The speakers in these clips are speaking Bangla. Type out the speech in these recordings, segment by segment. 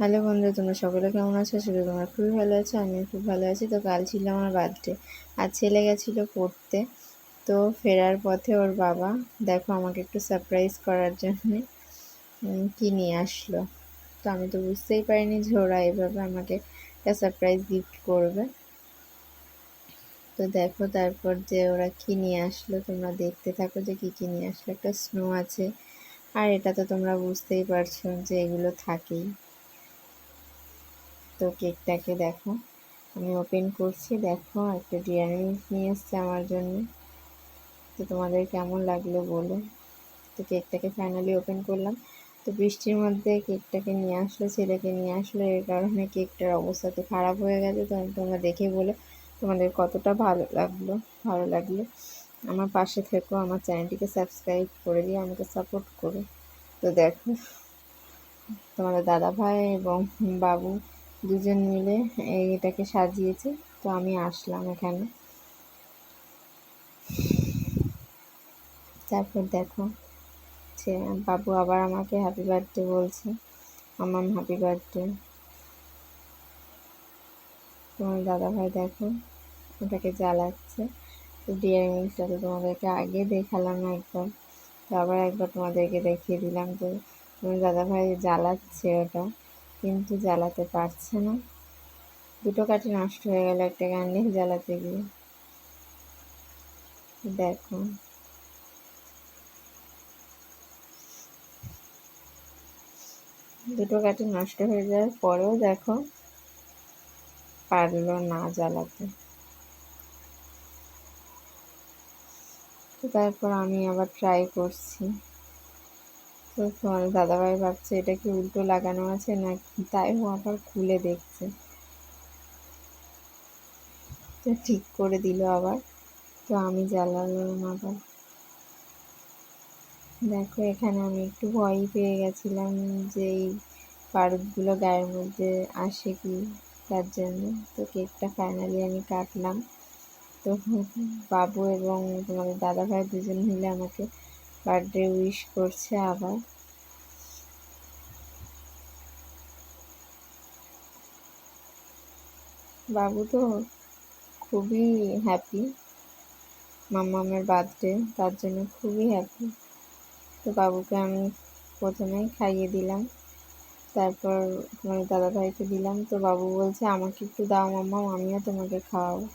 হ্যালো বন্ধুরা, তোমরা সকলে কেমন আছো? সেটা তোমরা খুবই ভালো আছো, আমিও খুব ভালো আছি। তো কাল ছিল আমার বার্থডে, আর ছেলে গেছিলো পড়তে। তো ফেরার পথে ওর বাবা দেখো আমাকে একটু সারপ্রাইজ করার জন্যে কি নিয়ে আসলো। তো আমি তো বুঝতেই পারিনি যে ওরা এভাবে আমাকে একটা সারপ্রাইজ গিফট করবে। তো দেখো তারপর যে ওরা কি নিয়ে আসলো, তোমরা দেখতে থাকো যে কি নিয়ে আসলো। একটা স্নো আছে, আর এটা তো তোমরা বুঝতেই পারছো যে এগুলো থাকেই। তো কেকটাকে দেখো আমি ওপেন করছি। দেখো একটা ডেয়ারি মিল্ক নিয়ে এসছে আমার জন্য। তো তোমাদের কেমন লাগলো বলো। তো কেকটাকে ফাইনালি ওপেন করলাম। তো বৃষ্টির মধ্যে কেকটাকে নিয়ে আসলো, ছেলেকে নিয়ে আসলো, এর কারণে কেকটার অবস্থা তো খারাপ হয়ে গেছে। তো তোমরা দেখে বলো তোমাদের কতটা ভালো লাগলো। আমার পাশে থেকো, আমার চ্যানেলটিকে সাবস্ক্রাইব করে দিয়ে আমাকে সাপোর্ট করো। তো দেখো তোমাদের দাদা ভাই এবং বাবু দুজন মিলে এটাকে সাজিয়েছে। তো আমি আসলাম এখানে। তারপর দেখো বাবু আবার আমাকে হ্যাপি বার্থডে বলছে, আমার হ্যাপি বার্থডে। তোমার দাদা ভাই দেখো ওটাকে জ্বালাচ্ছে। তো ডিয়ারি মিল্কটা তো তোমাদেরকে আগে দেখালাম একবার, তো আবার একবার তোমাদেরকে দেখিয়ে দিলাম। তো তোমার দাদা ভাই জ্বালাচ্ছে ওটা, কিন্তু জ্বালাতে পারছে না। দুটো কাঠি নষ্ট হয়ে গেল একটা ক্যান্ডেল জ্বালাতে গিয়ে। দেখো দুটো কাঠি নষ্ট হয়ে যাওয়ার পরেও দেখো পারলো না জ্বালাতে। তো তারপর আমি আবার ট্রাই করছি। তো তোমার দাদাভাই ভাবছে এটা কি উল্টো লাগানো আছে নাকি, তাই ও আবার খুলে দেখছে। তো ঠিক করে দিল আবার। তো আমি জ্বালালাম আবার। দেখো এখানে আমি একটু ভয়ই পেয়ে গেছিলাম যে এই বারুদগুলো গায়ের মধ্যে আসে কি, তার জন্য। তো কেকটা ফাইনালি আমি কাটলাম। তো বাবু এবং তোমাদের দাদাভাই দুজন মিলে আমাকে বার্থডে উইশ করছে আবার। বাবু তো খুবই হ্যাপি, মাম্মামের বার্থডে, তার জন্য খুবই হ্যাপি। তো বাবুকে আমি প্রথমেই খাইয়ে দিলাম, তারপর তোমার দাদাভাইকে দিলাম। তো বাবু বলছে আমাকে একটু দাও মাম্মাম, আমিও তোমাকে খাওয়াবো।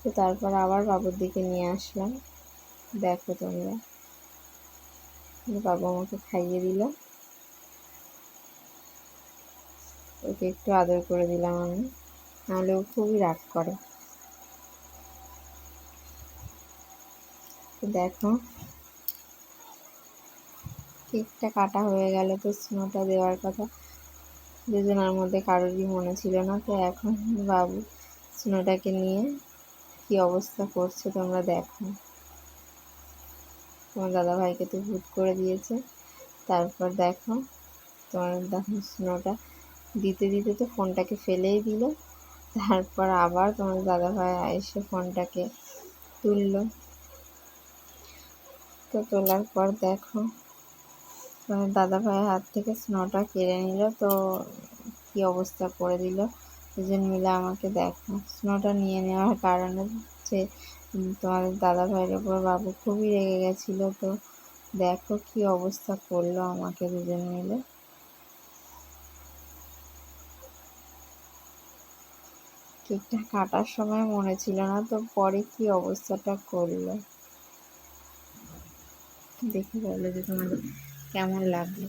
তো তারপর আবার বাবুর দিকে নিয়ে আসলাম। দেখো তোমরা, বাবু আমাকে খাইয়ে দিল, ওকে একটু আদর করে দিলাম আমি, নাহলে ও খুবই রাগ করে। তো দেখো কেকটা কাটা হয়ে গেল। তো স্নোটা দেওয়ার কথা দুজনের মধ্যে কারোরই মনে ছিল না। তো এখন বাবু স্নোটাকে নিয়ে কি অবস্থা করছে তোমরা দেখো। তোমার দাদাভাইকে তো হুট করে দিয়েছে। তারপর দেখো তোমার স্নোটা দিতে দিতে তো ফোনটাকে ফেলেই দিল। তারপর আবার তোমার দাদাভাই এসে ফোনটাকে তুললো। তো তোলার পর দেখো তোমার দাদাভাইয়ের হাত থেকে স্নোটা কেড়ে নিল। তো কি অবস্থা করে দিল দুজন মিলে আমাকে। দেখো স্নোটা নিয়ে নেওয়ার কারণে যে তোমাদের দাদাভাইয়ের ওপর বাবু খুবই রেগে গেছিলো। তো দেখো কি অবস্থা করলো আমাকে দুজন মিলে। কেকটা কাটার সময় মনে ছিল না, তো পরে কি অবস্থাটা করলো দেখে বলো যে তোমাদের কেমন লাগলো।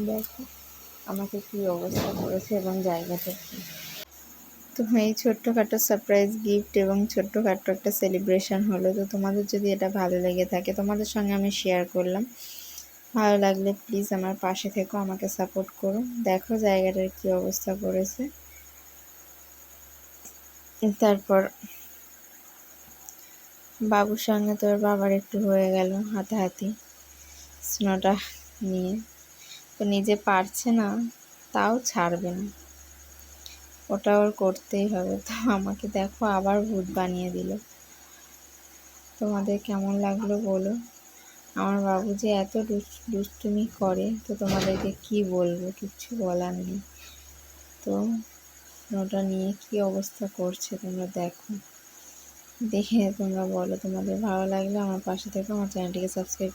দেখো আমাকে কি অবস্থা করেছে এবং জায়গাটা কি। তো এই ছোট্টখাটো সারপ্রাইজ গিফট এবং ছোট্টখাটো একটা সেলিব্রেশন হলো। তো তোমাদের যদি এটা ভালো লেগে থাকে, তোমাদের সঙ্গে আমি শেয়ার করলাম। ভালো লাগলে প্লিজ আমার পাশে থেকো, আমাকে সাপোর্ট করো। দেখো জায়গাটার কি অবস্থা করেছে। তারপর বাবুর সঙ্গে তোর বাবার একটু হয়ে গেল হাতাহাতি স্নোটা নিয়ে। তো নিজে পারছে না, তাও ছাড়বে না, ওটা ওর করতেই হবে। তো আমাকে দেখো আবার ভূত বানিয়ে দিল। তোমাদের কেমন লাগলো বলো। আমার বাবু যে এত দুষ্টুমি করে, তো তোমাদেরকে কি বলবো, কিচ্ছু বলার নেই। তো ওটা নিয়ে কি অবস্থা করছে তোমরা দেখো, দেখে তোমরা বলো। তোমাদের ভালো লাগলে আমার পাশে থেকে আমার চ্যানেলটিকে সাবস্ক্রাইব